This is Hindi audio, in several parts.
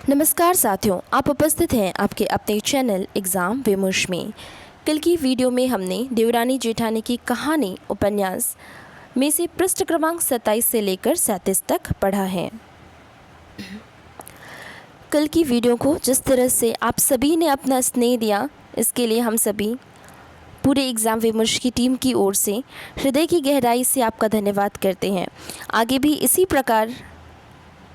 नमस्कार साथियों, आप उपस्थित हैं आपके अपने चैनल एग्ज़ाम विमर्श में। कल की वीडियो में हमने देवरानी जेठानी की कहानी उपन्यास में से पृष्ठ क्रमांक 27 से लेकर 37 तक पढ़ा है। कल की वीडियो को जिस तरह से आप सभी ने अपना स्नेह दिया, इसके लिए हम सभी पूरे एग्ज़ाम विमर्श की टीम की ओर से हृदय की गहराई से आपका धन्यवाद करते हैं। आगे भी इसी प्रकार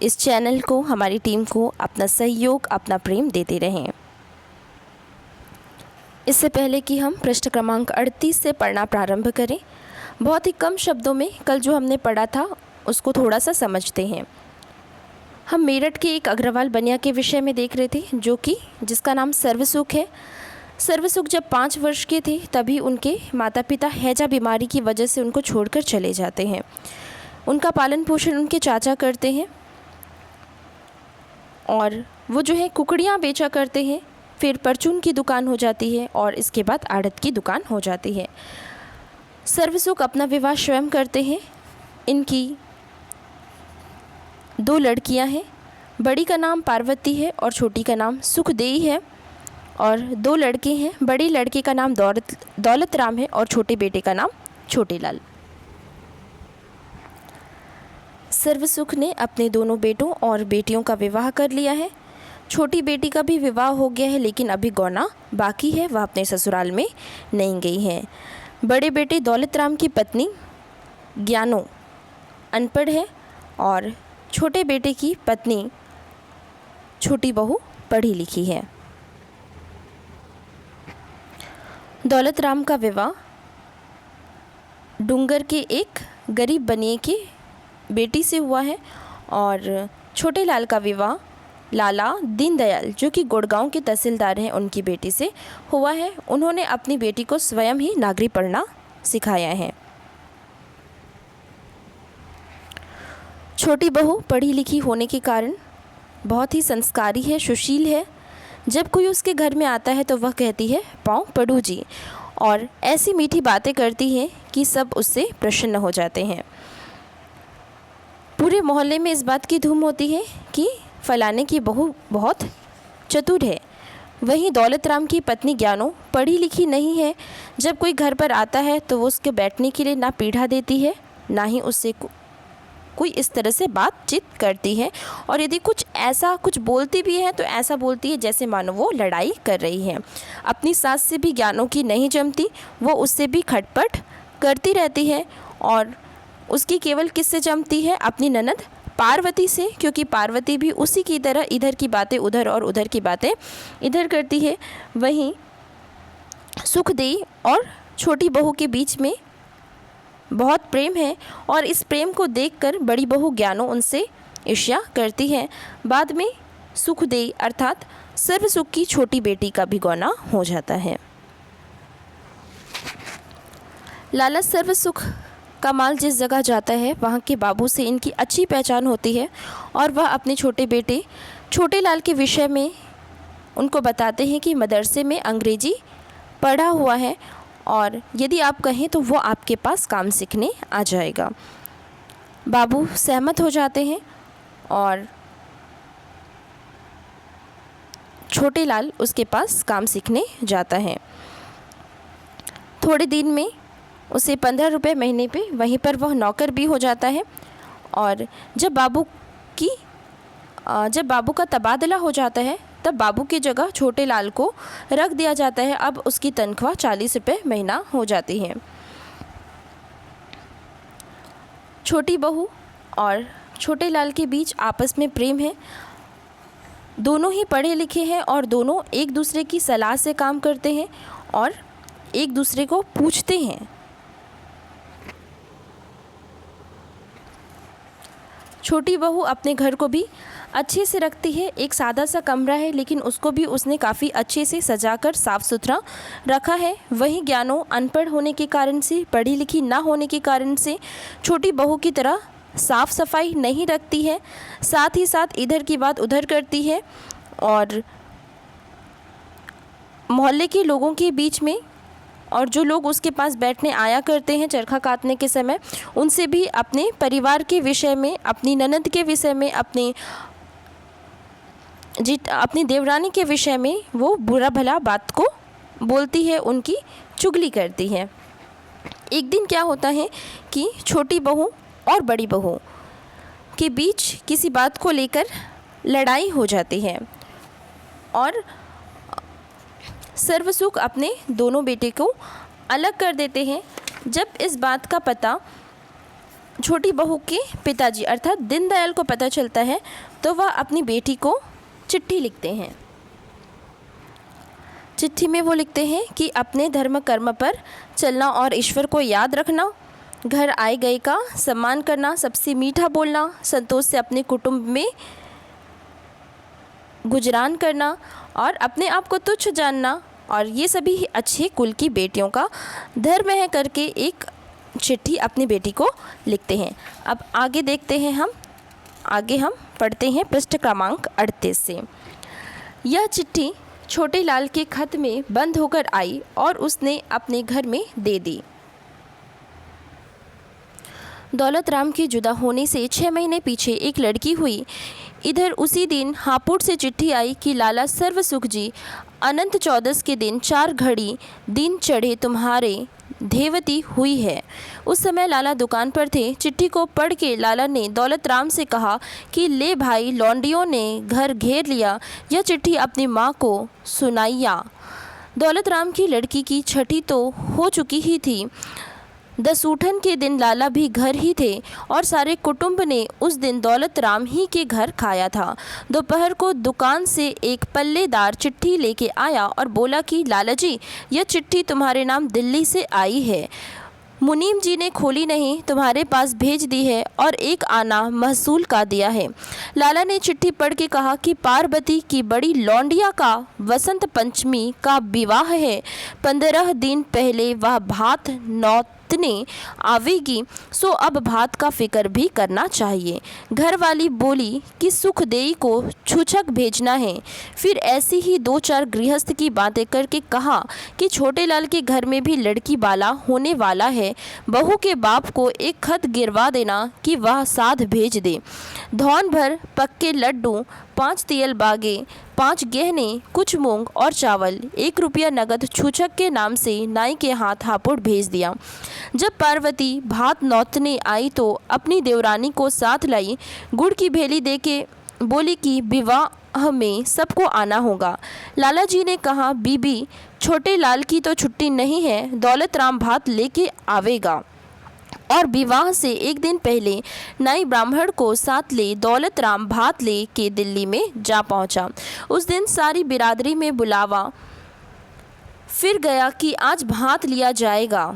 इस चैनल को, हमारी टीम को अपना सहयोग, अपना प्रेम देते रहें। इससे पहले कि हम पृष्ठ क्रमांक 38 से पढ़ना प्रारंभ करें, बहुत ही कम शब्दों में कल जो हमने पढ़ा था उसको थोड़ा सा समझते हैं। हम मेरठ के एक अग्रवाल बनिया के विषय में देख रहे थे, जिसका नाम सर्वसुख है। सर्वसुख जब 5 वर्ष के थे तभी उनके माता पिता हैजा बीमारी की वजह से उनको छोड़कर चले जाते हैं। उनका पालन पोषण उनके चाचा करते हैं और वो जो है कुकड़ियाँ बेचा करते हैं। फिर परचून की दुकान हो जाती है और इसके बाद आड़त की दुकान हो जाती है। सर्वसुख अपना विवाह स्वयं करते हैं। इनकी 2 लड़कियां हैं। बड़ी का नाम पार्वती है और छोटी का नाम सुखदेई है। और 2 लड़के हैं। बड़ी लड़के का नाम दौलत राम है और छोटे बेटे का नाम छोटे लाल। सर्वसुख ने अपने दोनों बेटों और बेटियों का विवाह कर लिया है। छोटी बेटी का भी विवाह हो गया है, लेकिन अभी गौना बाकी है, वह अपने ससुराल में नहीं गई है। बड़े बेटे दौलत राम की पत्नी ज्ञानो अनपढ़ है और छोटे बेटे की पत्नी छोटी बहू पढ़ी लिखी है। दौलत राम का विवाह डूंगर के एक गरीब बनिए की बेटी से हुआ है और छोटे लाल का विवाह लाला दीनदयाल, जो कि गुड़गांव के तहसीलदार हैं, उनकी बेटी से हुआ है। उन्होंने अपनी बेटी को स्वयं ही नागरी पढ़ना सिखाया है। छोटी बहू पढ़ी लिखी होने के कारण बहुत ही संस्कारी है, सुशील है। जब कोई उसके घर में आता है तो वह कहती है पाँव पढ़ू जी, और ऐसी मीठी बातें करती है कि सब उससे प्रसन्न हो जाते हैं। पूरे मोहल्ले में इस बात की धूम होती है कि फलाने की बहू बहुत चतुर है। वहीं दौलत राम की पत्नी ज्ञानो पढ़ी लिखी नहीं है। जब कोई घर पर आता है तो वो उसके बैठने के लिए ना पीढ़ा देती है, ना ही उससे कोई इस तरह से बातचीत करती है। और यदि कुछ बोलती भी है तो ऐसा बोलती है जैसे मानो वो लड़ाई कर रही है। अपनी सास से भी ज्ञानो की नहीं जमती, वो उससे भी खटपट करती रहती है। और उसकी केवल किससे जमती है? अपनी ननद पार्वती से, क्योंकि पार्वती भी उसी की तरह इधर की बातें उधर और उधर की बातें इधर करती है। वहीं सुखदेई और छोटी बहू के बीच में बहुत प्रेम है और इस प्रेम को देखकर बड़ी बहू ज्ञानो उनसे ईर्ष्या करती है। बाद में सुखदेई अर्थात सर्वसुख की छोटी बेटी का भी गौना हो जाता है। लाला सर्वसुख का माल जिस जगह जाता है वहाँ के बाबू से इनकी अच्छी पहचान होती है और वह अपने छोटे बेटे छोटे लाल के विषय में उनको बताते हैं कि मदरसे में अंग्रेजी पढ़ा हुआ है और यदि आप कहें तो वो आपके पास काम सीखने आ जाएगा। बाबू सहमत हो जाते हैं और छोटे लाल उसके पास काम सीखने जाता है। थोड़े दिन में उसे 15 रुपये महीने पे वहीं पर वह नौकर भी हो जाता है। और जब बाबू का तबादला हो जाता है तब बाबू की जगह छोटे लाल को रख दिया जाता है। अब उसकी तनख्वाह 40 रुपये महीना हो जाती है। छोटी बहू और छोटे लाल के बीच आपस में प्रेम है। दोनों ही पढ़े लिखे हैं और दोनों एक दूसरे की सलाह से काम करते हैं और एक दूसरे को पूछते हैं। छोटी बहू अपने घर को भी अच्छे से रखती है। एक सादा सा कमरा है, लेकिन उसको भी उसने काफ़ी अच्छे से सजाकर साफ़ सुथरा रखा है। वहीं ज्ञानो अनपढ़ होने के कारण से, पढ़ी लिखी ना होने के कारण से छोटी बहू की तरह साफ़ सफाई नहीं रखती है। साथ ही साथ इधर की बात उधर करती है और मोहल्ले के लोगों के बीच में और जो लोग उसके पास बैठने आया करते हैं चरखा काटने के समय, उनसे भी अपने परिवार के विषय में, अपनी ननद के विषय में, अपने अपनी देवरानी के विषय में वो बुरा भला बात को बोलती है, उनकी चुगली करती है। एक दिन क्या होता है कि छोटी बहू और बड़ी बहू के बीच किसी बात को लेकर लड़ाई हो जाती है और सर्वसुख अपने दोनों बेटे को अलग कर देते हैं। जब इस बात का पता छोटी बहू के पिताजी अर्थात दीनदयाल को पता चलता है तो वह अपनी बेटी को चिट्ठी लिखते हैं। चिट्ठी में वो लिखते हैं कि अपने धर्म कर्म पर चलना और ईश्वर को याद रखना, घर आए गए का सम्मान करना, सबसे मीठा बोलना, संतोष से अपने कुटुंब में गुजरान करना और अपने आप को तुच्छ जानना, और ये सभी अच्छे कुल की बेटियों का धर्म है करके एक चिट्ठी अपनी बेटी को लिखते हैं। अब आगे देखते हैं हम पढ़ते हैं पृष्ठ क्रमांक 38 से। यह चिट्ठी छोटे लाल के खत में बंद होकर आई और उसने अपने घर में दे दी। दौलत राम के जुदा होने से 6 महीने पीछे एक लड़की हुई। इधर उसी दिन हापुड़ से चिट्ठी आई कि लाला सर्वसुख जी अनंत चौदस के दिन 4 घड़ी दिन चढ़े तुम्हारे धेवती हुई है। उस समय लाला दुकान पर थे। चिट्ठी को पढ़ के लाला ने दौलत राम से कहा कि ले भाई, लौंडियों ने घर घेर लिया, यह चिट्ठी अपनी माँ को सुनाइया। दौलत राम की लड़की की छठी तो हो चुकी ही थी। दसूठन के दिन लाला भी घर ही थे और सारे कुटुंब ने उस दिन दौलत राम ही के घर खाया था। दोपहर को दुकान से एक पल्लेदार चिट्ठी लेके आया और बोला कि लाला जी, यह चिट्ठी तुम्हारे नाम दिल्ली से आई है। मुनीम जी ने खोली नहीं, तुम्हारे पास भेज दी है और एक आना महसूल का दिया है। लाला ने चिट्ठी पढ़ के कहा कि पार्वती की बड़ी लौंडिया का वसंत पंचमी का विवाह है। 15 दिन पहले वह भात नौतने आवेगी, सो अब भात का फिक्र भी करना चाहिए। घरवाली बोली कि सुखदेई को छूछक भेजना है। फिर ऐसी ही 2-4 गृहस्थ की बातें करके कहा कि छोटे लाल के घर में भी लड़की वाला होने वाला है। बहू के बाप को एक खत गिरवा देना कि वह साथ भेज दे। धौन भर पक्के लड्डू, 5 तियल बागे, 5 गहने, कुछ मूंग और चावल, 1 रुपया नगद छूछक के नाम से नाई के हाथ हापुड़ भेज दिया। जब पार्वती भात नौतने आई तो अपनी देवरानी को साथ लाई। गुड़ की भेली देके बोली कि विवाह में सबको आना होगा। लाला जी ने कहा, बीबी, छोटे लाल की तो छुट्टी नहीं है, दौलत राम भात लेके आवेगा। और विवाह से एक दिन पहले नाई ब्राह्मण को साथ ले दौलत राम भात ले के दिल्ली में जा पहुंचा। उस दिन सारी बिरादरी में बुलावा फिर गया कि आज भात लिया जाएगा।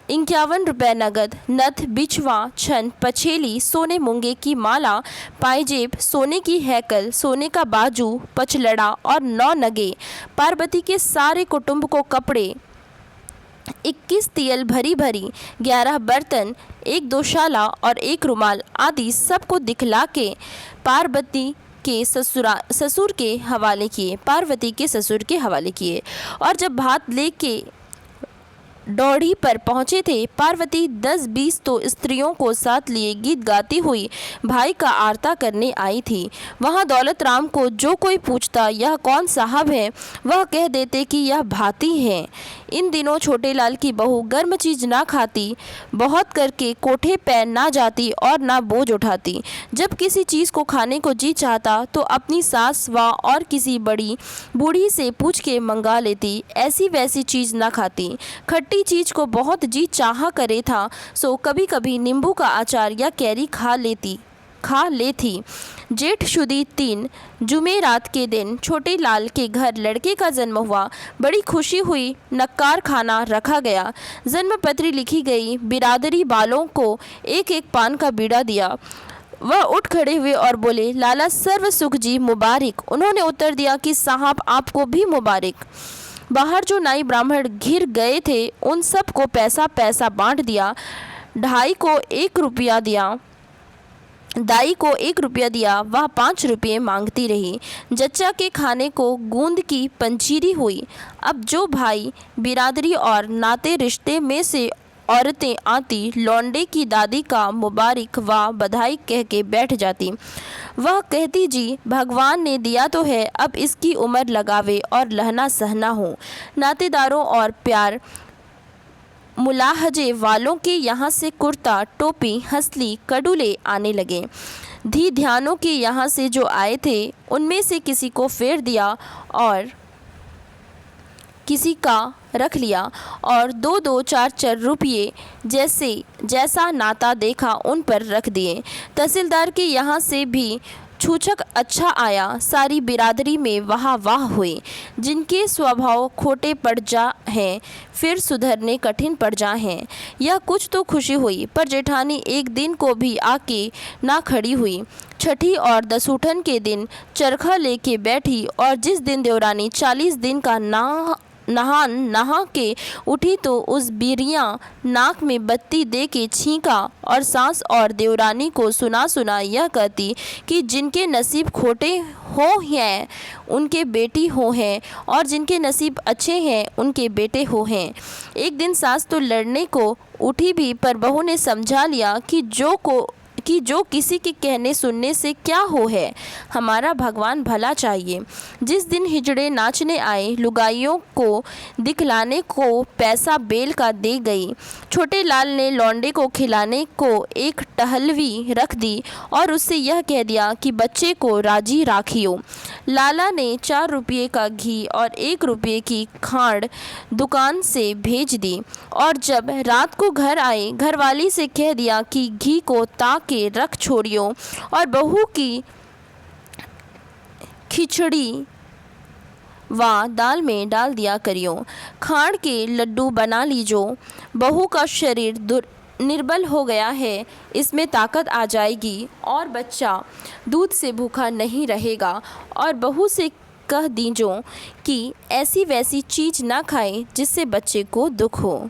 51 रुपये नगद, नथ, बिछवा, छन, पछेली, सोने मूंगे की माला, पायजेब, सोने की हैकल, सोने का बाजू, पचलड़ा और 9 नगे। पार्वती के सारे कुटुंब को कपड़े, 21 तियल भरी भरी, 11 बर्तन, 1 दोशाला और 1 रुमाल आदि सबको दिखला के पार्वती के ससुर के हवाले किए। और जब भात लेके डौड़ी पर पहुँचे थे, पार्वती 10-20 तो स्त्रियों को साथ लिए गीत गाती हुई भाई का आरता करने आई थी। वहाँ दौलत राम को जो कोई पूछता यह कौन साहब है, वह कह देते कि यह भाती हैं। इन दिनों छोटे लाल की बहू गर्म चीज़ ना खाती, बहुत करके कोठे पैर ना जाती और ना बोझ उठाती। जब किसी चीज़ को खाने को जी चाहता तो अपनी सास व और किसी बड़ी बूढ़ी से पूछ के मंगा लेती, ऐसी वैसी चीज़ ना खाती। खट्टी चीज़ को बहुत जी चाहा करे था, सो कभी कभी नींबू का अचार या कैरी खा लेती। जेठ शुदी 3 जुमेरात के दिन छोटे लाल के घर लड़के का जन्म हुआ। बड़ी खुशी हुई। नक्कार खाना रखा गया, जन्म पत्री लिखी गई, बिरादरी वालों को 1-1 पान का बीड़ा दिया। वह उठ खड़े हुए और बोले, लाला सर्वसुख जी मुबारक। उन्होंने उत्तर दिया कि साहब आपको भी मुबारक। बाहर जो नाई ब्राह्मण घिर गए थे उन सब को पैसा बांट दिया। दाई को 1 रुपया दिया, वह 5 रुपये मांगती रही। जच्चा के खाने को गूंद की पंजीरी हुई। अब जो भाई बिरादरी और नाते रिश्ते में से औरतें आती, लौंडे की दादी का मुबारक व बधाई कह के बैठ जाती। वह कहती, जी भगवान ने दिया तो है, अब इसकी उम्र लगावे और लहना सहना हो। नातेदारों और प्यार मुलाहजे वालों के यहाँ से कुर्ता, टोपी, हंसली, कडुले आने लगे। धी ध्यानों के यहाँ से जो आए थे उनमें से किसी को फेर दिया और किसी का रख लिया और 2-2, 4-4 रुपये जैसा नाता देखा उन पर रख दिए। तहसीलदार के यहाँ से भी छूछक अच्छा आया। सारी बिरादरी में वाह वाह हुई। जिनके स्वभाव खोटे पड़ जा हैं फिर सुधरने कठिन पड़ जा हैं। यह कुछ तो खुशी हुई, पर जेठानी एक दिन को भी आके ना खड़ी हुई। छठी और दसूठन के दिन चरखा लेके बैठी और जिस दिन देवरानी 40 दिन का नहा के उठी तो उस बिरिया नाक में बत्ती दे के छींका और सास और देवरानी को सुना यह कहती कि जिनके नसीब खोटे हो हैं उनके बेटी हो हैं और जिनके नसीब अच्छे हैं उनके बेटे हो हैं। एक दिन सास तो लड़ने को उठी भी, पर बहू ने समझा लिया कि जो किसी के कहने सुनने से क्या हो है, हमारा भगवान भला चाहिए। जिस दिन हिजड़े नाचने आए, लुगाइयों को दिखलाने को पैसा बेल का दे गई। छोटे लाल ने लौंडे को खिलाने को एक टहलवी रख दी और उससे यह कह दिया कि बच्चे को राजी राखियो। लाला ने 4 रुपये का घी और 1 रुपये की खांड दुकान से भेज दी और जब रात को घर आए, घरवाली से कह दिया कि घी को ताक के रख छोड़ियो और बहू की खिचड़ी व दाल में डाल दिया करियो। खांड के लड्डू बना लीजो। बहू का शरीर निर्बल हो गया है, इसमें ताकत आ जाएगी और बच्चा दूध से भूखा नहीं रहेगा। और बहू से कह दीजो कि ऐसी वैसी चीज़ ना खाए जिससे बच्चे को दुख हो।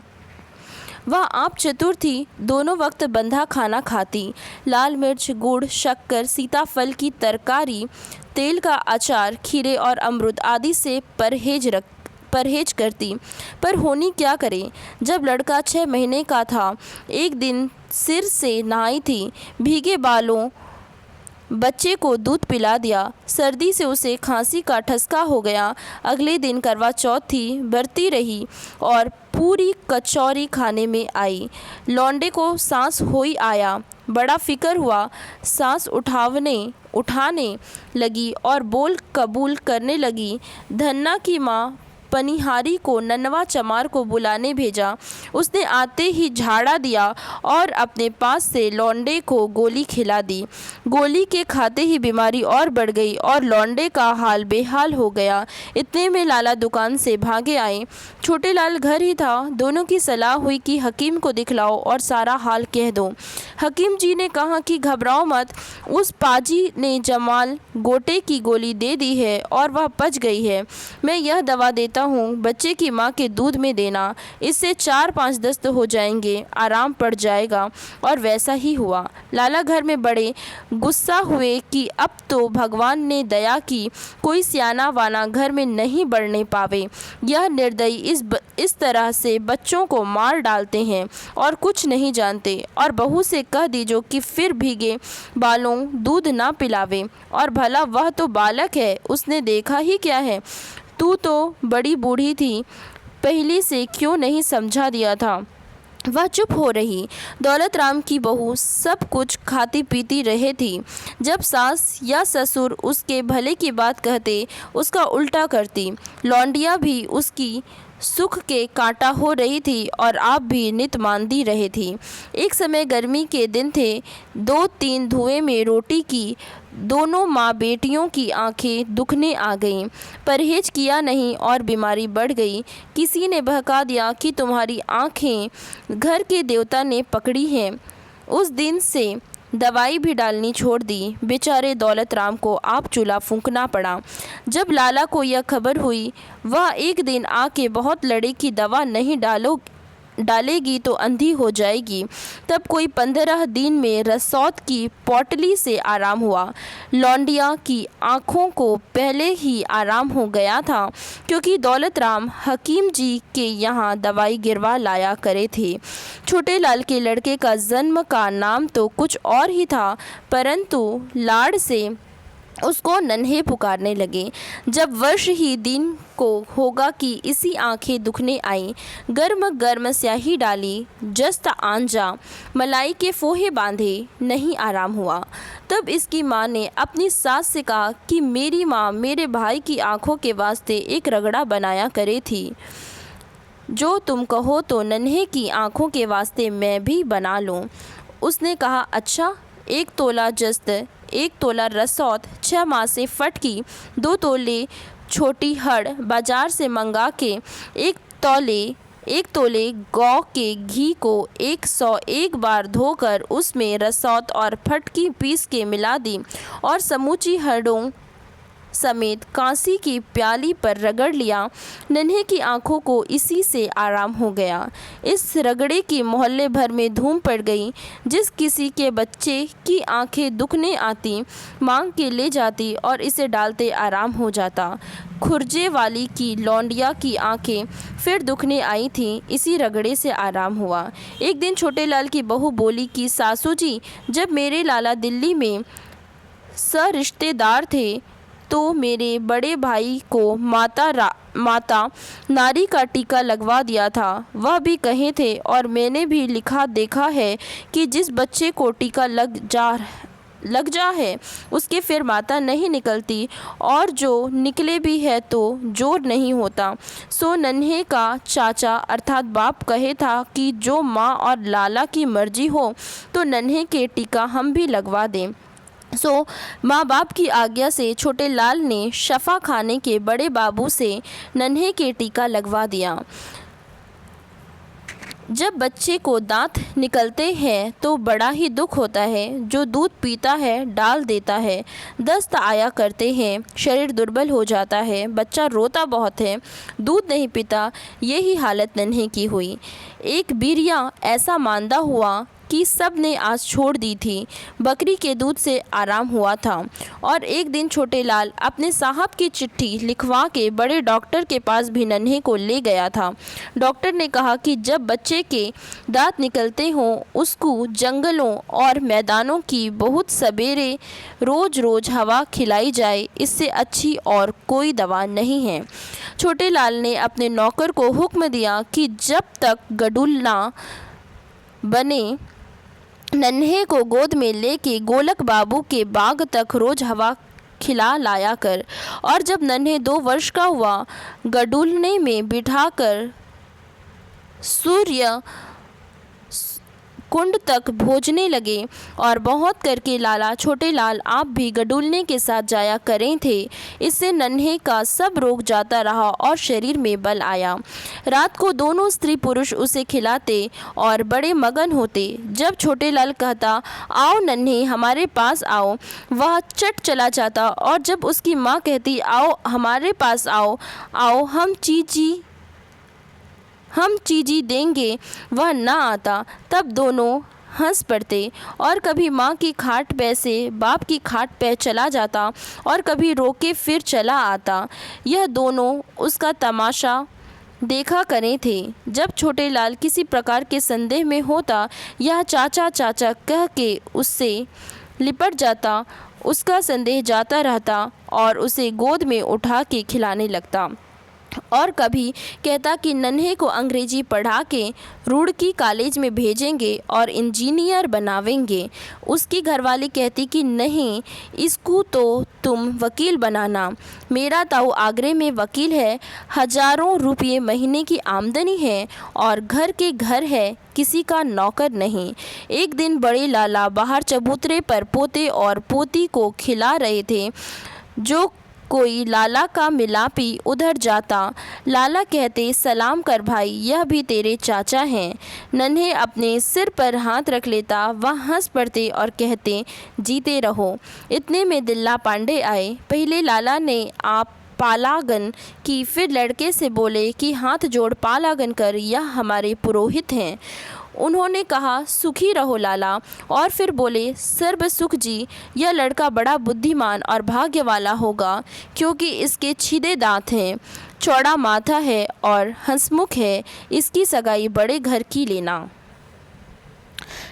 वह आप चतुर थी, दोनों वक्त बंधा खाना खाती। लाल मिर्च, गुड़, शक्कर, सीताफल की तरकारी, तेल का अचार, खीरे और अमरूद आदि से परहेज करती। पर होनी क्या करे, जब लड़का 6 महीने का था, एक दिन सिर से नहाई थी, भीगे बालों बच्चे को दूध पिला दिया। सर्दी से उसे खांसी का ठसका हो गया। अगले दिन करवा चौथ थी, बरती रही और पूरी कचौरी खाने में आई। लौंडे को सांस होई आया, बड़ा फिक्र हुआ। सांस उठाने लगी और बोल कबूल करने लगी। धन्ना की माँ पनिहारी को नन्हवा चमार को बुलाने भेजा। उसने आते ही झाड़ा दिया और अपने पास से लौंडे को गोली खिला दी। गोली के खाते ही बीमारी और बढ़ गई और लौंडे का हाल बेहाल हो गया। इतने में लाला दुकान से भागे आए। छोटे लाल घर ही था। दोनों की सलाह हुई कि हकीम को दिखलाओ और सारा हाल कह दो। हकीम जी ने कहा कि घबराओ मत, उस पाजी ने जमाल गोटे की गोली दे दी है और वह पच गई है। मैं यह दवा देता हूँ, बच्चे की माँ के दूध में देना, इससे 4-5 दस्त हो जाएंगे, आराम पड़ जाएगा। और वैसा ही हुआ। लाला घर में बड़े गुस्सा हुए कि अब तो भगवान ने दया की, कोई सियाना वाना घर में नहीं बढ़ने पावे। यह निर्दयी इस तरह से बच्चों को मार डालते हैं और कुछ नहीं जानते। और बहू से कह दीजो कि फिर भीगे बालों दूध ना पिलावे। और भला वह तो बालक है, उसने देखा ही क्या है। तू तो बड़ी बूढ़ी थी, पहले से क्यों नहीं समझा दिया था। वह चुप हो रही। दौलत राम की बहू सब कुछ खाती पीती रहे थी। जब सास या ससुर उसके भले की बात कहते, उसका उल्टा करती। लौंडिया भी उसकी सुख के कांटा हो रही थी और आप भी नित मानदी रहे थी। एक समय गर्मी के दिन थे। 2-3 धुएं में रोटी की दोनों माँ बेटियों की आंखें दुखने आ गईं। परहेज किया नहीं और बीमारी बढ़ गई। किसी ने बहका दिया कि तुम्हारी आंखें घर के देवता ने पकड़ी हैं। उस दिन से दवाई भी डालनी छोड़ दी। बेचारे दौलत राम को आप चूल्हा फूंकना पड़ा। जब लाला को यह खबर हुई, वह एक दिन आके बहुत लड़े कि दवा नहीं डालेगी तो अंधी हो जाएगी। तब कोई 15 दिन में रसौत की पोटली से आराम हुआ। लौंडिया की आँखों को पहले ही आराम हो गया था, क्योंकि दौलत राम हकीम जी के यहाँ दवाई गिरवा लाया करे थे। छोटे लाल के लड़के का जन्म का नाम तो कुछ और ही था, परंतु लाड़ से उसको नन्हे पुकारने लगे। जब वर्ष ही दिन को होगा कि इसी आंखें दुखने आई, गर्म गर्म स्याही डाली, जस्त आंजा, मलाई के फोहे बांधे, नहीं आराम हुआ। तब इसकी माँ ने अपनी सास से कहा कि मेरी माँ मेरे भाई की आंखों के वास्ते एक रगड़ा बनाया करे थी, जो तुम कहो तो नन्हे की आंखों के वास्ते मैं भी बना लूँ। उसने कहा, अच्छा। 1 तोला जस्त, 1 तोला रसौत, 6 माह से फटकी, 2 तोले छोटी हड़ बाजार से मंगा के 1 तोले गौ के घी को 101 बार धोकर उसमें रसौत और फटकी पीस के मिला दी और समूची हड़ों समेत कांसी की प्याली पर रगड़ लिया। नन्हे की आंखों को इसी से आराम हो गया। इस रगड़े की मोहल्ले भर में धूम पड़ गई। जिस किसी के बच्चे की आंखें दुखने आती, मांग के ले जाती और इसे डालते आराम हो जाता। खुरजे वाली की लौंडिया की आंखें फिर दुखने आई थीं, इसी रगड़े से आराम हुआ। एक दिन छोटे लाल की बहू बोली कि सासू जी, जब मेरे लाला दिल्ली में सरिश्तेदार थे तो मेरे बड़े भाई को माता नारी का टीका लगवा दिया था। वह भी कहे थे और मैंने भी लिखा देखा है कि जिस बच्चे को टीका लग जा है उसके फिर माता नहीं निकलती, और जो निकले भी है तो जोर नहीं होता। सो नन्हे का चाचा अर्थात बाप कहे था कि जो माँ और लाला की मर्जी हो तो नन्हे के टीका हम भी लगवा दें। सो माँ बाप की आज्ञा से छोटे लाल ने शफा खाने के बड़े बाबू से नन्हे के टीका लगवा दिया। जब बच्चे को दांत निकलते हैं तो बड़ा ही दुख होता है। जो दूध पीता है डाल देता है, दस्त आया करते हैं, शरीर दुर्बल हो जाता है, बच्चा रोता बहुत है, दूध नहीं पीता। यही हालत नन्हे की हुई। एक बिरिया ऐसा मांदा हुआ कि सब ने आस छोड़ दी थी। बकरी के दूध से आराम हुआ था। और एक दिन छोटे लाल अपने साहब की चिट्ठी लिखवा के बड़े डॉक्टर के पास भी नन्हे को ले गया था। डॉक्टर ने कहा कि जब बच्चे के दांत निकलते हों उसको जंगलों और मैदानों की बहुत सवेरे रोज रोज हवा खिलाई जाए, इससे अच्छी और कोई दवा नहीं है। छोटे लाल ने अपने नौकर को हुक्म दिया कि जब तक गडुल ना बने नन्हे को गोद में लेके गोलक बाबू के बाग तक रोज हवा खिला लाया कर। और जब नन्हे 2 वर्ष का हुआ, गडुलने में बिठाकर सूर्य कुंड तक भोजने लगे। और बहुत करके लाला छोटे लाल आप भी गडुलने के साथ जाया करें थे। इससे नन्हे का सब रोग जाता रहा और शरीर में बल आया। रात को दोनों स्त्री पुरुष उसे खिलाते और बड़े मगन होते। जब छोटे लाल कहता, आओ नन्हे हमारे पास आओ, वह चट चला जाता। और जब उसकी माँ कहती, आओ हमारे पास आओ, आओ हम चीजी देंगे, वह ना आता। तब दोनों हंस पड़ते और कभी माँ की खाट पे से बाप की खाट पे चला जाता और कभी रोके फिर चला आता। यह दोनों उसका तमाशा देखा करे थे। जब छोटे लाल किसी प्रकार के संदेह में होता, यह चाचा चाचा कह के उससे लिपट जाता, उसका संदेह जाता रहता और उसे गोद में उठा के खिलाने लगता। और कभी कहता कि नन्हे को अंग्रेजी पढ़ा के रुड़की कॉलेज में भेजेंगे और इंजीनियर बनावेंगे। उसकी घरवाली कहती कि नहीं, इसको तो तुम वकील बनाना। मेरा ताऊ आगरे में वकील है, हजारों रुपये महीने की आमदनी है और घर के घर है, किसी का नौकर नहीं। एक दिन बड़े लाला बाहर चबूतरे पर पोते और पोती को खिला रहे थे। जो कोई लाला का मिलापी उधर जाता, लाला कहते, सलाम कर भाई, यह भी तेरे चाचा हैं। नन्हे अपने सिर पर हाथ रख लेता। वह हंस पड़ते और कहते, जीते रहो। इतने में दिल्ला पांडे आए। पहले लाला ने आप पालागन की। फिर लड़के से बोले कि हाथ जोड़ पालागन कर, यह हमारे पुरोहित हैं। उन्होंने कहा सुखी रहो लाला, और फिर बोले सर्व सुख जी, यह लड़का बड़ा बुद्धिमान और भाग्य वाला होगा, क्योंकि इसके छीदे दांत हैं, चौड़ा माथा है और हंसमुख है। इसकी सगाई बड़े घर की लेना।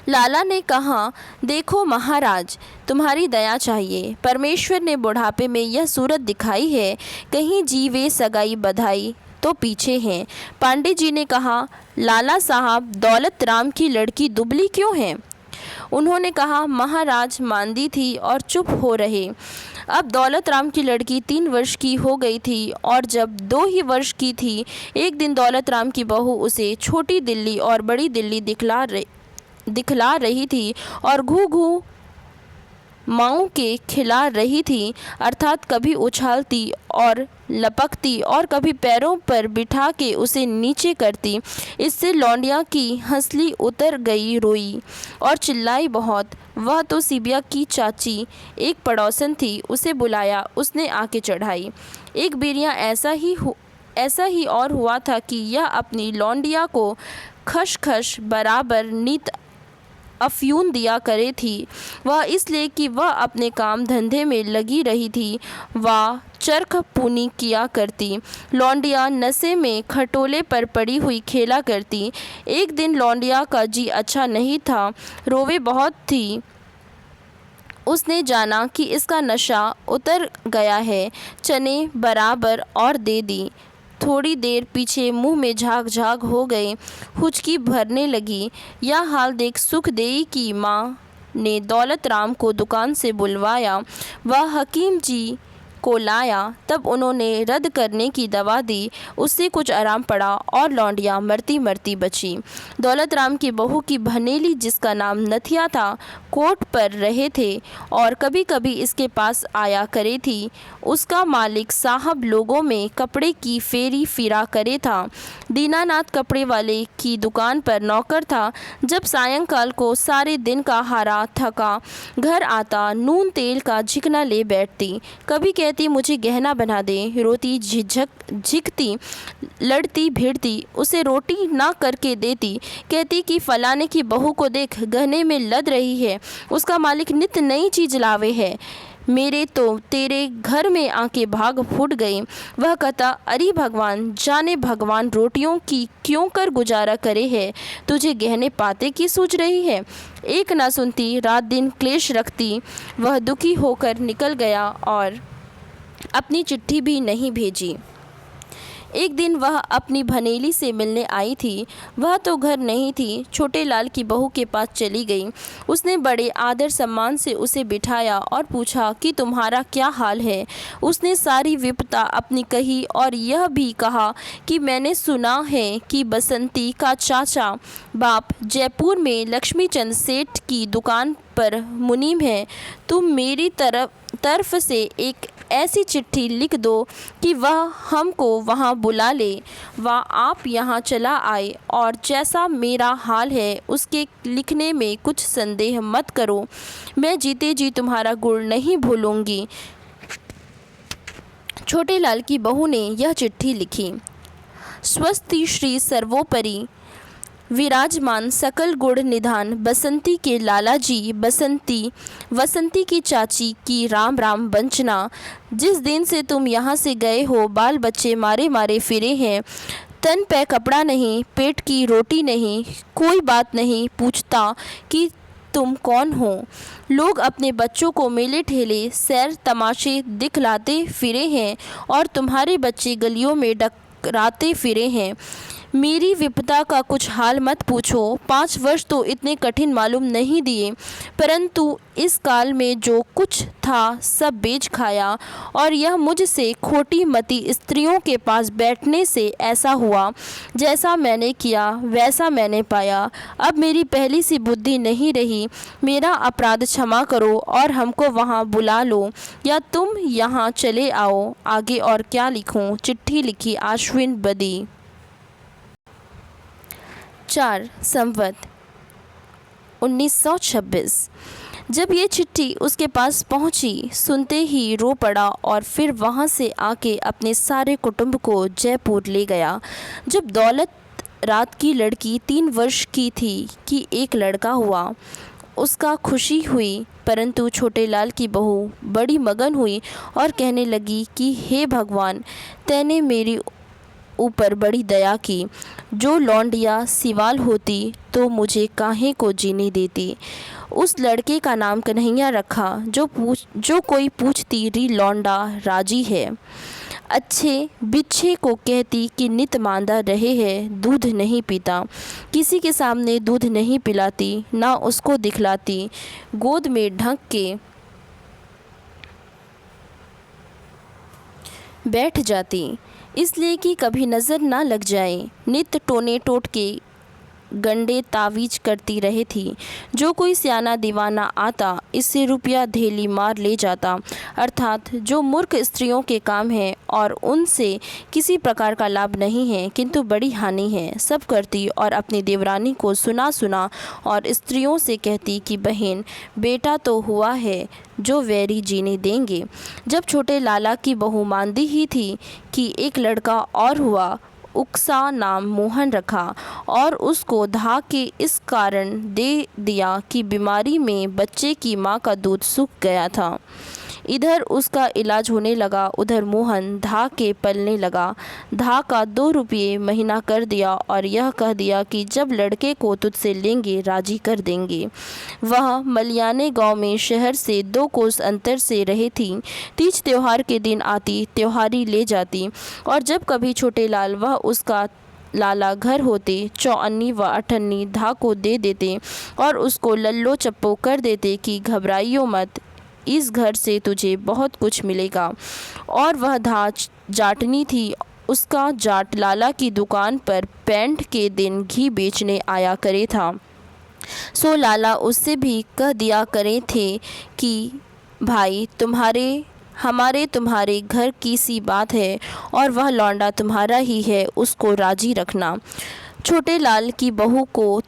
लाला ने कहा देखो महाराज, तुम्हारी दया चाहिए। परमेश्वर ने बुढ़ापे में यह सूरत दिखाई है, कहीं जीवे सगाई बधाई तो पीछे हैं। पांडे जी ने कहा लाला साहब, दौलत राम की लड़की दुबली क्यों है? उन्होंने कहा महाराज मांदी थी और चुप हो रहे। अब दौलत राम की लड़की 3 वर्ष की हो गई थी, और जब 2 ही वर्ष की थी, एक दिन दौलत राम की बहू उसे छोटी दिल्ली और बड़ी दिल्ली दिखला रही थी और घू घू माऊ के खिला रही थी, अर्थात कभी उछालती और लपकती और कभी पैरों पर बिठा के उसे नीचे करती। इससे लौंडिया की हंसली उतर गई, रोई और चिल्लाई बहुत। वह तो सिबिया की चाची एक पड़ोसन थी, उसे बुलाया, उसने आके चढ़ाई। एक बेरिया ऐसा ही और हुआ था कि यह अपनी लौंडिया को खसखस बराबर नीत अफ्यून दिया करे थी। वह इसलिए कि वह अपने काम धंधे में लगी रही थी, वह चरख पूनी किया करती। लौंडिया नशे में खटोले पर पड़ी हुई खेला करती। एक दिन लौंडिया का जी अच्छा नहीं था, रोवे बहुत थी। उसने जाना कि इसका नशा उतर गया है, चने बराबर और दे दी। थोड़ी देर पीछे मुंह में झाग झाग हो गए, हुचकी भरने लगी। यह हाल देख सुखदेई की माँ ने दौलत राम को दुकान से बुलवाया, वह हकीम जी को लाया। तब उन्होंने रद्द करने की दवा दी, उससे कुछ आराम पड़ा और लौंडिया मरती मरती बची। दौलत राम की बहू की भनेली, जिसका नाम नथिया था, कोर्ट पर रहे थे और कभी कभी इसके पास आया करे थी। उसका मालिक साहब लोगों में कपड़े की फेरी फिरा करे था। दीनानाथ कपड़े वाले की दुकान पर नौकर था। जब सायंकाल को सारे दिन का हारा थका घर आता, नून तेल का झिकना ले बैठती। कभी कहती मुझे गहना बना दे, रोती झिकती, लड़ती भिड़ती, उसे रोटी ना करके देती। कहती कि फलाने की बहू को देख, गहने में लद रही है, उसका मालिक नित नई चीज लावे है, मेरे तो तेरे घर में आके भाग फूट गई। वह कहता अरे भगवान जाने भगवान रोटियों की क्यों कर गुजारा करे है, तुझे गहने पाते की सूझ रही है। एक ना सुनती, रात दिन क्लेश रखती। वह दुखी होकर निकल गया और अपनी चिट्ठी भी नहीं भेजी। एक दिन वह अपनी भनेली से मिलने आई थी, वह तो घर नहीं थी, छोटे लाल की बहू के पास चली गई। उसने बड़े आदर सम्मान से उसे बिठाया और पूछा कि तुम्हारा क्या हाल है। उसने सारी विपता अपनी कही और यह भी कहा कि मैंने सुना है कि बसंती का चाचा बाप जयपुर में लक्ष्मीचंद सेठ की दुकान पर मुनीम है। तुम मेरी तरफ से एक ऐसी चिट्ठी लिख दो कि वह हमको वहाँ बुला ले, वह आप यहाँ चला आए, और जैसा मेरा हाल है उसके लिखने में कुछ संदेह मत करो। मैं जीते जी तुम्हारा गुण नहीं भूलूंगी। छोटे लाल की बहू ने यह चिट्ठी लिखी। स्वस्ति श्री सर्वोपरि विराजमान सकल गुण निधान बसंती के लाला जी, वसंती की चाची की राम राम वंचना। जिस दिन से तुम यहाँ से गए हो, बाल बच्चे मारे मारे फिरे हैं, तन पे कपड़ा नहीं, पेट की रोटी नहीं, कोई बात नहीं पूछता कि तुम कौन हो। लोग अपने बच्चों को मेले ठेले सैर तमाशे दिखलाते फिरे हैं और तुम्हारे बच्चे गलियों में डकराते फिरे हैं। मेरी विपदा का कुछ हाल मत पूछो। 5 वर्ष तो इतने कठिन मालूम नहीं दिए, परंतु इस काल में जो कुछ था सब बेच खाया, और यह मुझसे खोटी मती स्त्रियों के पास बैठने से ऐसा हुआ। जैसा मैंने किया वैसा मैंने पाया। अब मेरी पहली सी बुद्धि नहीं रही। मेरा अपराध क्षमा करो और हमको वहाँ बुला लो, या तुम यहाँ चले आओ। आगे और क्या लिखूँ। चिट्ठी लिखी आश्विन बदी 4 संवत 1926। जब ये चिट्ठी उसके पास पहुंची, सुनते ही रो पड़ा और फिर वहां से आके अपने सारे कुटुंब को जयपुर ले गया। जब दौलत रात की लड़की 3 वर्ष की थी कि एक लड़का हुआ। उसका खुशी हुई, परंतु छोटे लाल की बहू बड़ी मगन हुई और कहने लगी कि हे भगवान, तैने मेरी ऊपर बड़ी दया की। जो लौंडिया सिवाल होती तो मुझे काहे को जीने देती। उस लड़के का नाम कन्हैया रखा। जो कोई पूछती री लौंडा राजी है। अच्छे बिच्छे को कहती कि नित मांदा रहे है, दूध नहीं पीता। किसी के सामने दूध नहीं पिलाती, ना उसको दिखलाती। गोद में ढक के बैठ जाती, इसलिए कि कभी नज़र ना लग जाए। नित टोने टोट के गंडे तावीज करती रही थी। जो कोई सियाना दीवाना आता, इससे रुपया धेली मार ले जाता। अर्थात जो मूर्ख स्त्रियों के काम है और उनसे किसी प्रकार का लाभ नहीं है, किंतु बड़ी हानि है, सब करती और अपनी देवरानी को सुना सुना और स्त्रियों से कहती कि बहन, बेटा तो हुआ है जो वैरी जीने देंगे। जब छोटे लाला की बहू मानदी ही थी कि एक लड़का और हुआ, उकसा नाम मोहन रखा और उसको धा के इस कारण दे दिया कि बीमारी में बच्चे की माँ का दूध सूख गया था। इधर उसका इलाज होने लगा, उधर मोहन धा के पलने लगा। धा का 2 रुपये महीना कर दिया और यह कह दिया कि जब लड़के को तुझसे लेंगे राजी कर देंगे। वह मलियाने गांव में शहर से 2 कोस अंतर से रहे थी। तीज त्योहार के दिन आती, त्योहारी ले जाती और जब कभी छोटे लाल वह उसका लाला घर होते, चौअन्नी व अठन्नी धा को दे देते और उसको लल्लो चप्पो कर देते कि घबराइयो मत, इस घर से तुझे बहुत कुछ मिलेगा। और वह धा जाटनी थी। उसका जाट लाला की दुकान पर पैंट के दिन घी बेचने आया करे था। सो लाला उससे भी कह दिया करे थे कि भाई, तुम्हारे घर की सी बात है और वह लौंडा तुम्हारा ही है, उसको राजी रखना। छोटे लाल की बहू को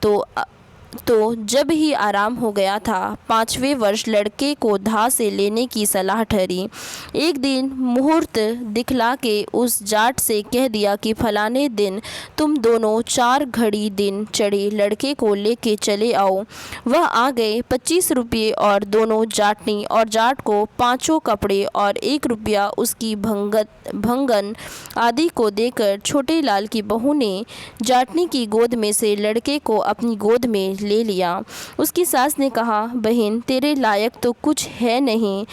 तो जब ही आराम हो गया था, 5वें वर्ष लड़के को धा से लेने की सलाह ठहरी। एक दिन मुहूर्त दिखला के उस जाट से कह दिया कि फलाने दिन तुम दोनों 4 घड़ी दिन चढ़े लड़के को लेके चले आओ। वह आ गए। 25 रुपये और दोनों जाटनी और जाट को 5 कपड़े और 1 रुपया उसकी भंगन आदि को देकर छोटे लाल की बहू ने जाटनी की गोद में से लड़के को अपनी गोद में ले लिया। उसकी सास ने कहा, बहन, तेरे लायक तो कुछ है नहीं,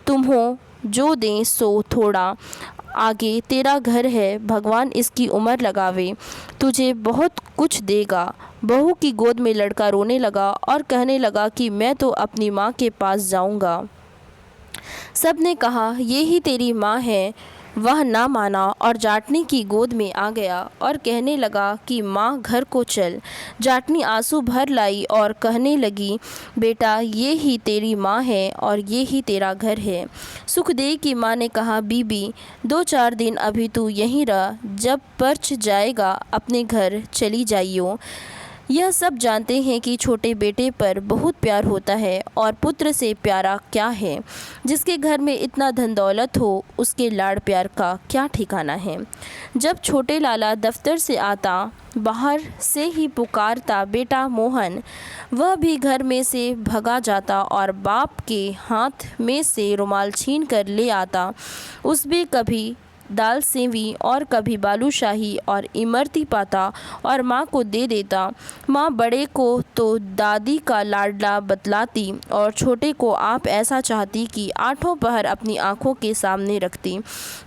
तुम्हों जो दें सो थोड़ा। आगे तेरा घर है, भगवान इसकी उम्र लगावे, तुझे बहुत कुछ देगा। बहू की गोद में लड़का रोने लगा और कहने लगा कि मैं तो अपनी माँ के पास जाऊँगा। सब ने कहा, ये ही तेरी माँ है। वह ना माना और जाटनी की गोद में आ गया और कहने लगा कि माँ, घर को चल। जाटनी आंसू भर लाई और कहने लगी, बेटा, ये ही तेरी माँ है और ये ही तेरा घर है। सुखदेव की माँ ने कहा, बीबी, 2-4 दिन अभी तू यहीं रह, जब परछ जाएगा अपने घर चली जाइयो। यह सब जानते हैं कि छोटे बेटे पर बहुत प्यार होता है और पुत्र से प्यारा क्या है। जिसके घर में इतना धन दौलत हो, उसके लाड़ प्यार का क्या ठिकाना है। जब छोटे लाला दफ्तर से आता, बाहर से ही पुकारता, बेटा मोहन। वह भी घर में से भगा जाता और बाप के हाथ में से रुमाल छीन कर ले आता। उसमें कभी दाल सेवी और कभी बालूशाही और इमरती पाता और माँ को दे देता। माँ बड़े को तो दादी का लाडला बतलाती और छोटे को आप ऐसा चाहती कि 8 पहर अपनी आँखों के सामने रखती।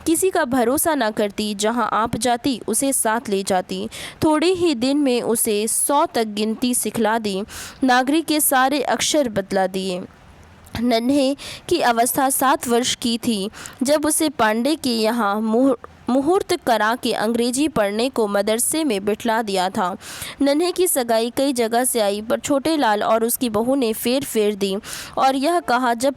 किसी का भरोसा न करती, जहाँ आप जाती उसे साथ ले जाती। थोड़े ही दिन में उसे 100 तक गिनती सिखला दी, नागरिक के सारे अक्षर बतला दिए। नन्हे की अवस्था 7 वर्ष की थी जब उसे पांडे के यहाँ मुहूर्त करा के अंग्रेजी पढ़ने को मदरसे में बिठला दिया था। नन्हे की सगाई कई जगह से आई, पर छोटे लाल और उसकी बहू ने फेर दी और यह कहा, जब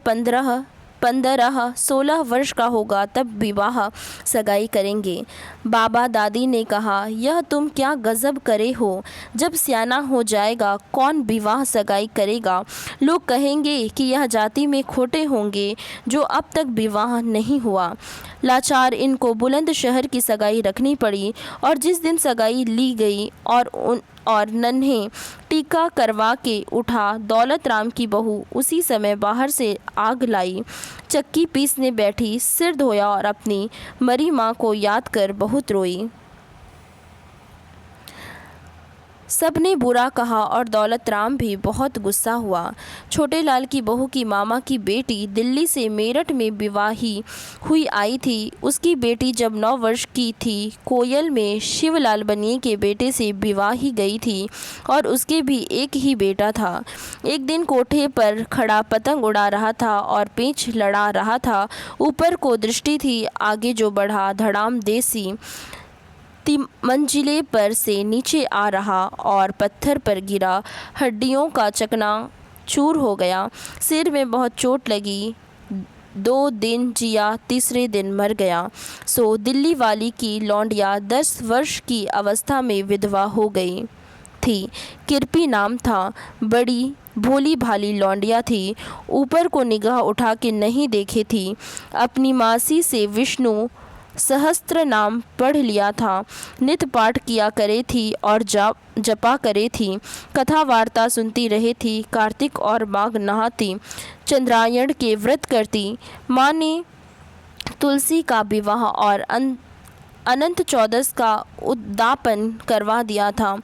15-16 वर्ष का होगा तब विवाह सगाई करेंगे। बाबा दादी ने कहा, यह तुम क्या गजब करे हो, जब सियाना हो जाएगा कौन विवाह सगाई करेगा। लोग कहेंगे कि यह जाति में खोटे होंगे जो अब तक विवाह नहीं हुआ। लाचार इनको बुलंद शहर की सगाई रखनी पड़ी और जिस दिन सगाई ली गई और नन्हे टीका करवा के उठा दौलत राम की बहू उसी समय बाहर से आग लाई, चक्की पीसने बैठी, सिर धोया और अपनी मरी माँ को याद कर बहुत रोई। सबने बुरा कहा और दौलत राम भी बहुत गुस्सा हुआ। छोटे लाल की बहू की मामा की बेटी दिल्ली से मेरठ में विवाही हुई आई थी। उसकी बेटी जब 9 वर्ष की थी कोयल में शिवलाल बनिए के बेटे से विवाही गई थी और उसके भी एक ही बेटा था। एक दिन कोठे पर खड़ा पतंग उड़ा रहा था और पेंच लड़ा रहा था। ऊपर को दृष्टि थी, आगे जो बढ़ा धड़ाम देसी मंजिले पर से नीचे आ रहा और पत्थर पर गिरा, हड्डियों का चकना चूर हो गया। सिर में बहुत चोट लगी। 2 दिन जिया, तीसरे दिन मर गया। सो दिल्ली वाली की लौंडिया 10 वर्ष की अवस्था में विधवा हो गई थी। किरपी नाम था। बड़ी भोली भाली लौंडिया थी। ऊपर को निगाह उठा के नहीं देखे थी। अपनी मासी से विष्णु सहस्त्र नाम पढ़ लिया था। नित पाठ किया करे थी और जपा करे थी। कथा वार्ता सुनती रहे थी। कार्तिक और माघ नहाती, चंद्रायण के व्रत करती। माँ ने तुलसी का विवाह और अनंत चौदस का उद्यापन करवा दिया था।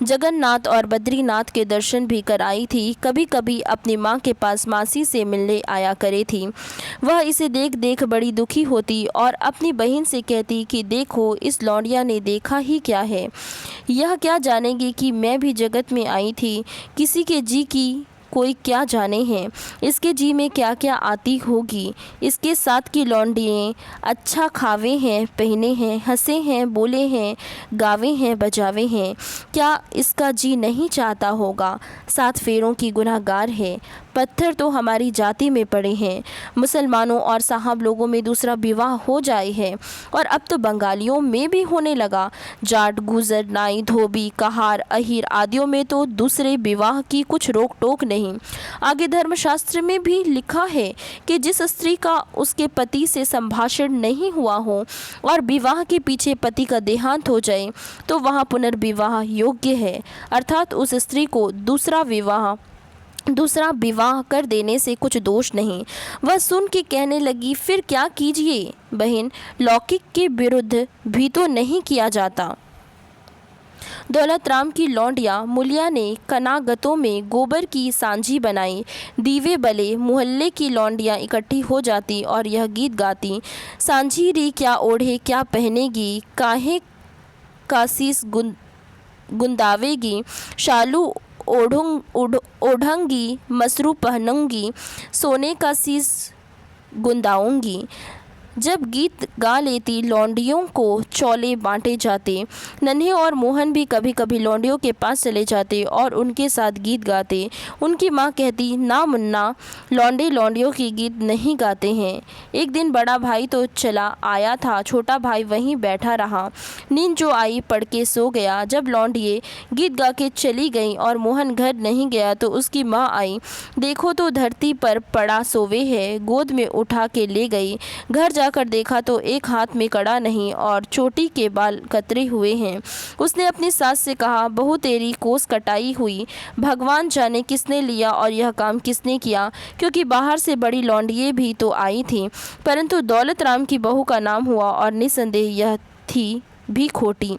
जगन्नाथ और बद्रीनाथ के दर्शन भी कराई थी। कभी कभी अपनी माँ के पास मासी से मिलने आया करे थी। वह इसे देख देख बड़ी दुखी होती और अपनी बहन से कहती कि देखो इस लौंडिया ने देखा ही क्या है। यह क्या जानेगी कि मैं भी जगत में आई थी। किसी के जी की कोई क्या जाने हैं, इसके जी में क्या क्या आती होगी। इसके साथ की लौंडिये अच्छा खावे हैं, पहने हैं, हंसे हैं, बोले हैं, गावे हैं, बजावे हैं। क्या इसका जी नहीं चाहता होगा। 7 फेरों की गुनहगार है। पत्थर तो हमारी जाति में पड़े हैं। मुसलमानों और साहब लोगों में दूसरा विवाह हो जाए है और अब तो बंगालियों में भी होने लगा। जाट, गुजर, नाई, धोबी, कहार, अहीर आदियों में तो दूसरे विवाह की कुछ रोक टोक नहीं। आगे धर्मशास्त्र में भी लिखा है कि जिस स्त्री का उसके पति से संभाषण नहीं हुआ हो और विवाह के पीछे पति का देहांत हो जाए तो वहाँ पुनर्विवाह योग्य है, अर्थात उस स्त्री को दूसरा विवाह कर देने से कुछ दोष नहीं। वह सुन के कहने लगी, फिर क्या कीजिए बहन, लौकिक के विरुद्ध भी तो नहीं किया जाता। दौलत राम की लौंडिया मुलिया ने कनागतों में गोबर की सांझी बनाई। दीवे बले, मोहल्ले की लौंडियाँ इकट्ठी हो जाती और यह गीत गाती। सांझी री क्या ओढ़े क्या पहनेगी, काहे का शीस गुंदावेगी, शालू ओढ़ूंगी, मसरू पहनूंगी, सोने का शीस गुंदाऊंगी। जब गीत गा लेती लौंडियों को चौले बांटे जाते। नन्हे और मोहन भी कभी कभी लौंडियों के पास चले जाते और उनके साथ गीत गाते। उनकी माँ कहती, ना मुन्ना, लौंडे लौंडियों के गीत नहीं गाते हैं। एक दिन बड़ा भाई तो चला आया था, छोटा भाई वहीं बैठा रहा। नींद जो आई पड़ के सो गया। जब लौंडिये गीत गा के चली गईं और मोहन घर नहीं गया तो उसकी माँ आई। देखो तो धरती पर पड़ा सोवे है। गोद में उठा के ले गई। घर जाकर देखा तो एक हाथ में कड़ा नहीं और चोटी के बाल कतरे हुए हैं। उसने अपनी सास से कहा, बहू तेरी कोस कटाई हुई, भगवान जाने किसने लिया और यह काम किसने किया, क्योंकि बाहर से बड़ी लौंडिये भी तो आई थी, परंतु दौलत राम की बहू का नाम हुआ और निसंदेह यह थी भी खोटी।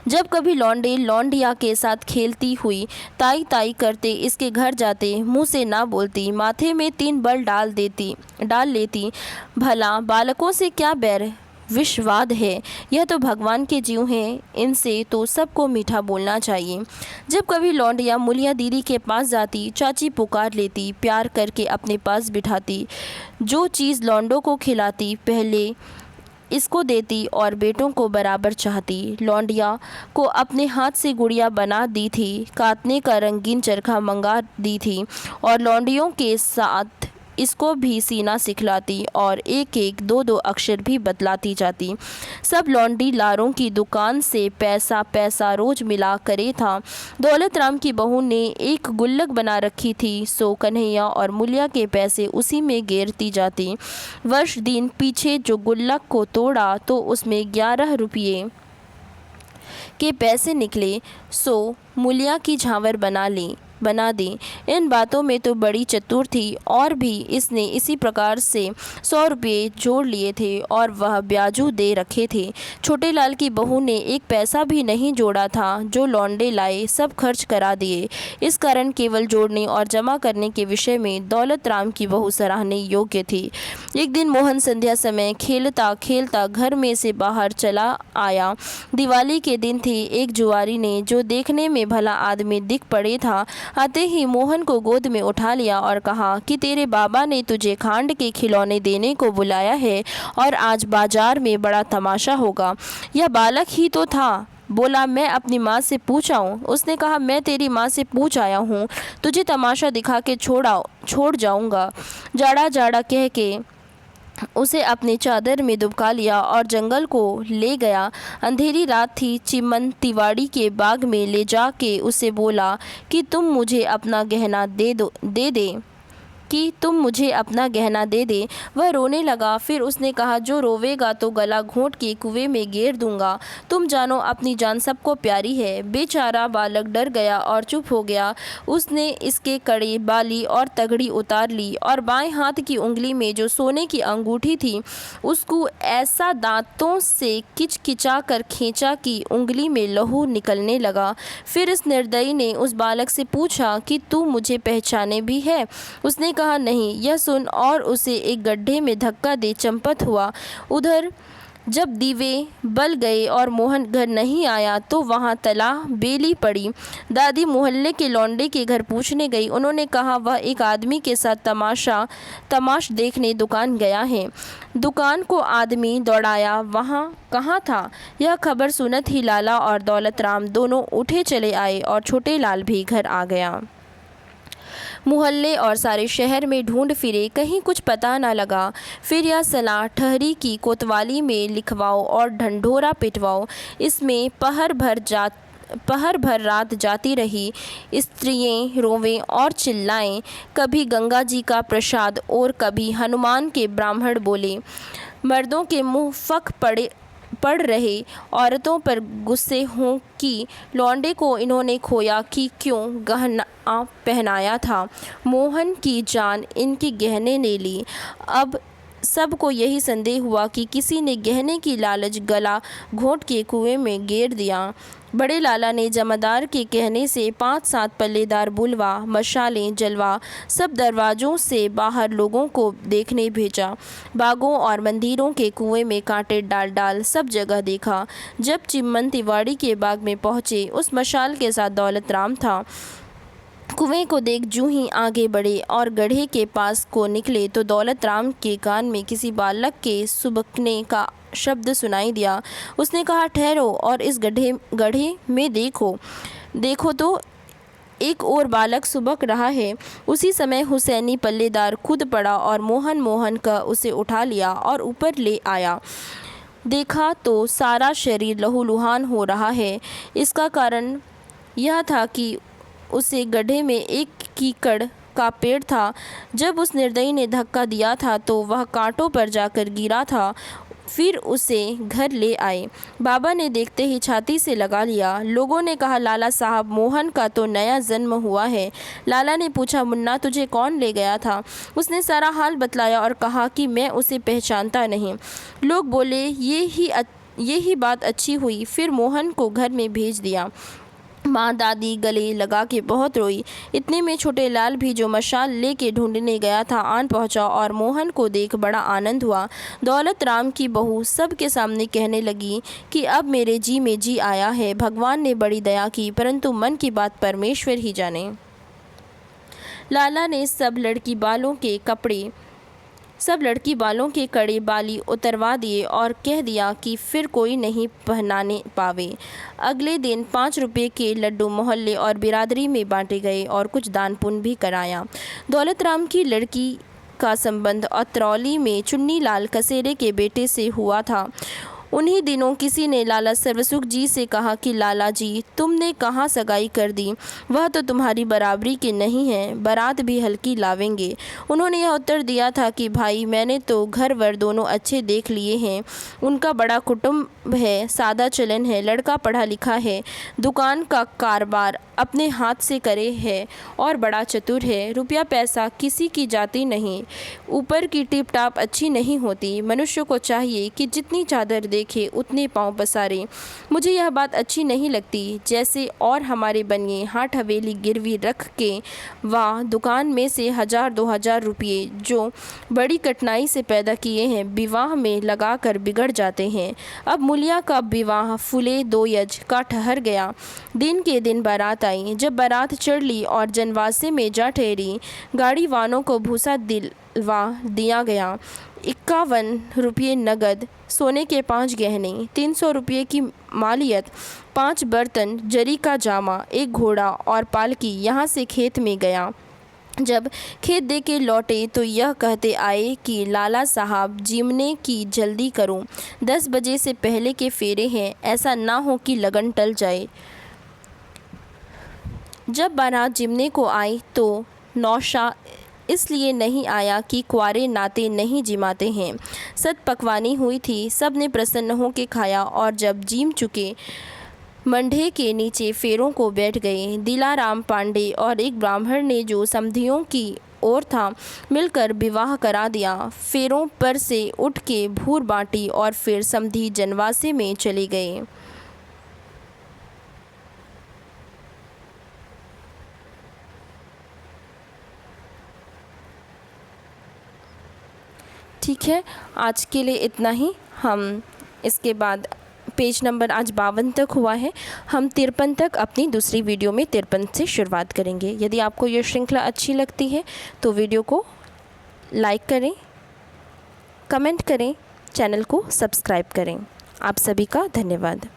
जब कभी लौंडे लौंडिया के साथ खेलती हुई ताई ताई करते इसके घर जाते, मुंह से ना बोलती, माथे में 3 बल डाल लेती। भला बालकों से क्या बैर विषवाद है, यह तो भगवान के जीव हैं, इनसे तो सबको मीठा बोलना चाहिए। जब कभी लौंडिया मुलिया दीदी के पास जाती, चाची पुकार लेती, प्यार करके अपने पास बिठाती, जो चीज़ लौंडों को खिलाती पहले इसको देती और बेटों को बराबर चाहती। लौंडिया को अपने हाथ से गुड़िया बना दी थी, काटने का रंगीन चरखा मंगा दी थी और लौंडियों के साथ इसको भी सीना सिखलाती और एक एक दो दो अक्षर भी बतलाती जाती। सब लॉन्ड्री लारों की दुकान से पैसा पैसा रोज मिला करे था। दौलत राम की बहू ने एक गुल्लक बना रखी थी, सो कन्हैया और मूलिया के पैसे उसी में गेरती जाती। वर्ष दिन पीछे जो गुल्लक को तोड़ा तो उसमें 11 रुपये के पैसे निकले, सो मूलिया की झांवर बना दी। इन बातों में तो बड़ी चतुर थी और भी इसने इसी प्रकार से 100 रुपये जोड़ लिए थे और वह ब्याजू दे रखे थे। छोटे लाल की बहू ने एक पैसा भी नहीं जोड़ा था, जो लौंडे लाए सब खर्च करा दिए। इस कारण केवल जोड़ने और जमा करने के विषय में दौलत राम की बहू सराहने योग्य थी। एक दिन मोहन संध्या समय खेलता खेलता घर में से बाहर चला आया। दिवाली के दिन थी। एक जुआरी ने, जो देखने में भला आदमी दिख पड़े था, आते ही मोहन को गोद में उठा लिया और कहा कि तेरे बाबा ने तुझे खांड के खिलौने देने को बुलाया है और आज बाजार में बड़ा तमाशा होगा। यह बालक ही तो था। बोला, मैं अपनी माँ से पूछ आऊँ। उसने कहा, मैं तेरी माँ से पूछ आया हूँ, तुझे तमाशा दिखा के छोड़ जाऊँगा। जाड़ा जाड़ा कह के उसे अपनी चादर में दुबका लिया और जंगल को ले गया। अंधेरी रात थी। चिमन तिवाड़ी के बाग में ले जाके उसे बोला कि तुम मुझे अपना गहना दे दे। वह रोने लगा। फिर उसने कहा, जो रोवेगा तो गला घोंट के कुएं में गिर दूंगा। तुम जानो अपनी जान सबको प्यारी है। बेचारा बालक डर गया और चुप हो गया। उसने इसके कड़े, बाली और तगड़ी उतार ली और बाएं हाथ की उंगली में जो सोने की अंगूठी थी उसको ऐसा दांतों से किचकिचा कर खींचा कि उंगली में लहू निकलने लगा। फिर इस निर्दयी ने उस बालक से पूछा कि तू मुझे पहचाने भी है? उसने कहा, नहीं। यह सुन और उसे एक गड्ढे में धक्का दे चंपत हुआ। उधर जब दीवे बल गए और मोहन घर नहीं आया तो वहाँ तला बेली पड़ी। दादी मोहल्ले के लौंडे के घर पूछने गई। उन्होंने कहा, वह एक आदमी के साथ तमाश देखने दुकान गया है। दुकान को आदमी दौड़ाया, वहाँ कहाँ था? यह खबर सुनत ही लाला और दौलत राम दोनों उठे चले आए और छोटे लाल भी घर आ गया। मोहल्ले और सारे शहर में ढूंढ फिरे, कहीं कुछ पता न लगा। फिर यह सलाह ठहरी कि कोतवाली में लिखवाओ और ढंढोरा पिटवाओ। इसमें पहर भर रात जाती रही। स्त्रियाँ रोवें और चिल्लाएं। कभी गंगा जी का प्रसाद और कभी हनुमान के ब्राह्मण बोले। मर्दों के मुंह फक पड़ रहे। औरतों पर गुस्से हों कि लौंडे को इन्होंने खोया कि क्यों गहना पहनाया था। मोहन की जान इनके गहने ने ली। अब सबको यही संदेह हुआ कि किसी ने गहने की लालच गला घोंट के कुएं में गिर दिया। बड़े लाला ने जमादार के कहने से 5-7 पल्लेदार बुलवा, मशालें जलवा सब दरवाज़ों से बाहर लोगों को देखने भेजा। बागों और मंदिरों के कुएं में कांटे डाल सब जगह देखा। जब चिमन तिवाड़ी के बाग में पहुँचे, उस मशाल के साथ दौलत राम था। कुएं को देख जूं ही आगे बढ़े और गड्ढे के पास को निकले तो दौलत राम के कान में किसी बालक के सुबकने का शब्द सुनाई दिया। उसने कहा, ठहरो और इस गड्ढे में देखो तो एक और बालक सुबक रहा है। उसी समय हुसैनी पल्लेदार कूद पड़ा और मोहन का उसे उठा लिया और ऊपर ले आया। देखा तो सारा शरीर लहूलुहान हो रहा है। इसका कारण यह था कि उसे गड्ढे में एक कीकड़ का पेड़ था। जब उस निर्दयी ने धक्का दिया था तो वह कांटों पर जाकर गिरा था। फिर उसे घर ले आए। बाबा ने देखते ही छाती से लगा लिया। लोगों ने कहा, लाला साहब, मोहन का तो नया जन्म हुआ है। लाला ने पूछा, मुन्ना, तुझे कौन ले गया था? उसने सारा हाल बतलाया और कहा कि मैं उसे पहचानता नहीं। लोग बोले, ये ही बात अच्छी हुई। फिर मोहन को घर में भेज दिया। माँ दादी गले लगा के बहुत रोई। इतने में छोटे लाल भी, जो मशाल लेके ढूंढने गया था, आन पहुंचा और मोहन को देख बड़ा आनंद हुआ। दौलत राम की बहू सबके सामने कहने लगी कि अब मेरे जी में जी आया है। भगवान ने बड़ी दया की, परंतु मन की बात परमेश्वर ही जाने। लाला ने सब लड़की बालों के कड़े बाली उतरवा दिए और कह दिया कि फिर कोई नहीं पहनाने पावे। अगले दिन 5 रुपये के लड्डू मोहल्ले और बिरादरी में बांटे गए और कुछ दान पुण्य भी कराया। दौलत राम की लड़की का संबंध अतरौली में चुन्नीलाल कसेरे के बेटे से हुआ था। उन्हीं दिनों किसी ने लाला सर्वसुख जी से कहा कि लाला जी, तुमने कहाँ सगाई कर दी, वह तो तुम्हारी बराबरी के नहीं है, बारात भी हल्की लावेंगे। उन्होंने यह उत्तर दिया था कि भाई, मैंने तो घर वर दोनों अच्छे देख लिए हैं। उनका बड़ा कुटुंब है, सादा चलन है, लड़का पढ़ा लिखा है, दुकान का कारोबार अपने हाथ से करे है और बड़ा चतुर है। रुपया पैसा किसी की जाती नहीं, ऊपर की टिप टाप अच्छी नहीं होती। मनुष्य को चाहिए कि जितनी चादर देखे उतने पाँव पसारे। मुझे यह बात अच्छी नहीं लगती। जैसे और हमारे बनिए हाथ हवेली गिरवी रख के वह दुकान में से 1000-2000 रुपये जो बड़ी कठिनाई से पैदा किए हैं, विवाह में लगा कर बिगड़ जाते हैं। अब मुलिया का विवाह फूले 2 यज का ठहर गया। दिन के दिन बारात आई। जब बारात चढ़ ली और जनवासे में जा ठहरी, गाड़ी वालों को भूसा दिलवा दिया गया। 51 रुपये नगद, सोने के 5 गहने, 300 रुपये की मालियत, 5 बर्तन, जरी का जामा, 1 घोड़ा और पालकी यहाँ से खेत में गया। जब खेत दे के लौटे तो यह कहते आए कि लाला साहब, जिमने की जल्दी करो, 10 बजे से पहले के फेरे हैं, ऐसा ना हो कि लगन टल जाए। जब बारात जिमने को आई तो नौशा इसलिए नहीं आया कि कुंवारे नाते नहीं जिमाते हैं। सत पकवानी हुई थी, सब ने प्रसन्न हो के खाया और जब जिम चुके मंडे के नीचे फेरों को बैठ गए। दिलाराम पांडे और एक ब्राह्मण ने जो समधियों की ओर था, मिलकर विवाह करा दिया। फेरों पर से उठ के भूर बाँटी और फिर समधी जनवासे में चले गए। ठीक है, आज के लिए इतना ही। हम इसके बाद पेज नंबर आज 52 तक हुआ है, हम 53 तक अपनी दूसरी वीडियो में 53 से शुरुआत करेंगे। यदि आपको ये श्रृंखला अच्छी लगती है तो वीडियो को लाइक करें, कमेंट करें, चैनल को सब्सक्राइब करें। आप सभी का धन्यवाद।